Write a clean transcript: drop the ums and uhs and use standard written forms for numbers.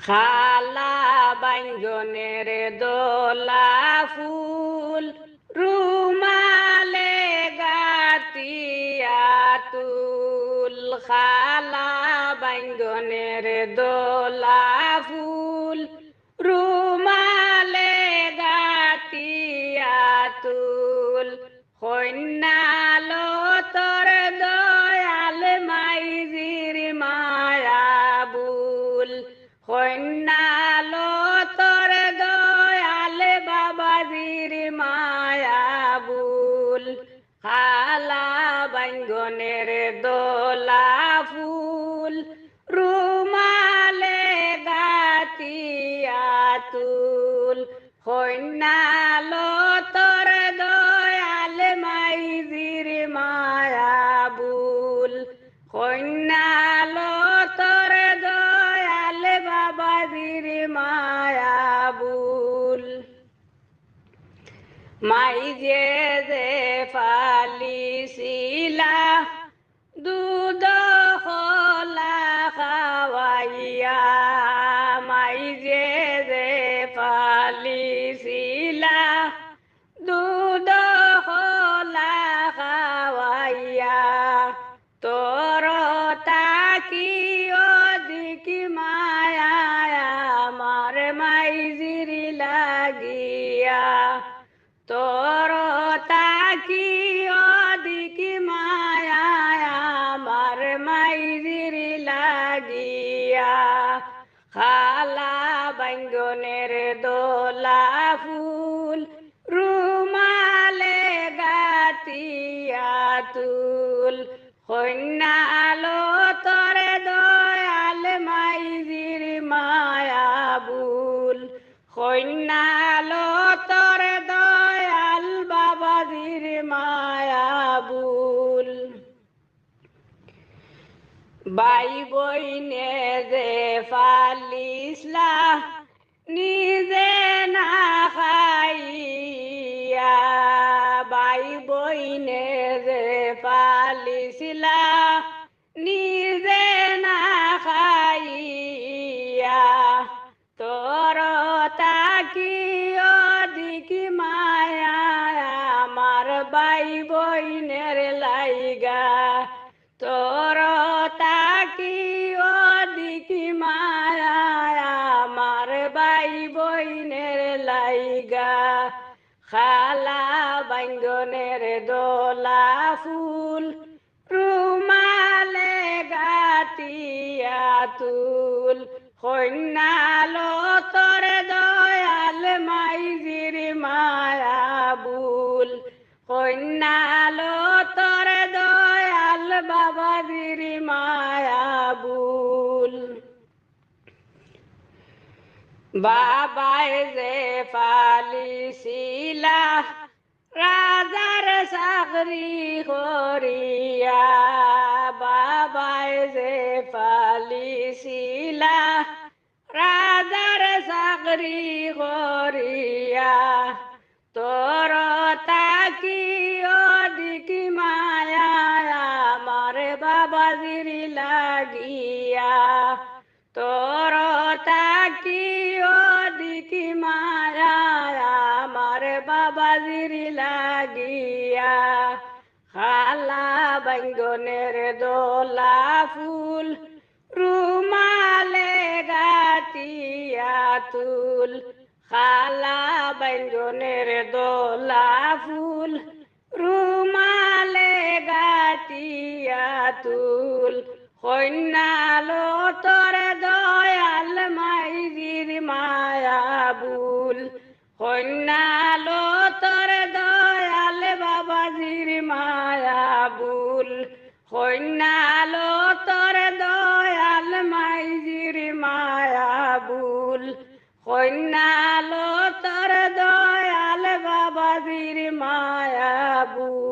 খালা বাইঙ্গনের দোলা ফুল রুমালে গাতিয়া তুল খালা বাইঙ্গনের দোলা ফুল রুমালে গাতিয়া তুল কন্যালো তোর দয়াল মাইজির মায়া বুল কন্যালো তোর দয়াল বাবাজির মায়া বুল খালা বাইঙ্গনের দোলা ফুল রুমালে গাতিয়া তুল কন্যালো তোর দয়াল মাইজির মায়া বুল কন্যালো তোর দয়াল বাবাজির মায়া বুল মাইজে যে ফালিছিলা দুধ খোলা খাওয়াইয়া মাইজে যে ফালিছিলা দুধ খোলা খাওয়াইয়া তোর তাকি অধিক মায়া আমার মাইজির লাগিয়া তোর তাকি অধিক মায়া আমার মাইজির লাগিয়া খালা বাইঙ্গনের দোলা ফুল রুমালে গাতিয়া তুল কন্যালো তোর দয়াল মাইজির মায়া বুল কন্যালো তোর দয়াল বাবাজির মায়া বুল বাই বইনে যে ফালিসলা নিজে না খাইয়া বাই বইনে যে ফালিসলা নিজে না খাইয়া তোর তাকি অধিক মায়া আমার বাই বইনের লাইগা তোর তাকি অধিক মায়া আমার বাই বইনের লাইগা খালা বাইঙ্গনের দোলা ফুল রুমালে গাতিয়া তুল কন্যালো তোর দয়াল মাইজির মায়া বুল কন্যালো তোর দয়াল বাবাজির মায়া বুল বাবায় যে ফালিছিলা রাজার চাকরি করিয়া বাবায় যে ফালিছিলা রাজার চাকরি করিয়া তোর তাকি অধিক মায়া আমার বাবাজির লাগিয়া তোর তাকি অধিক মায়া আমার বাবাজির লাগিয়া খালা বাইঙ্গনের দোলা ফুল রুমালে গাতিয়া তুল খালা বাইঙ্গনের দোলা ফুল রুমালে গাতিয়া তুল কন্যালো তোর দয়াল মাইজির মায়া বুল কন্যালো তোর দয়াল বাবাজির মায়া বুল কন্যালো তোর দয়াল মাইজির মায়া বুল কন্যালো তোর দয়াল বাবাজির মায়া বুল।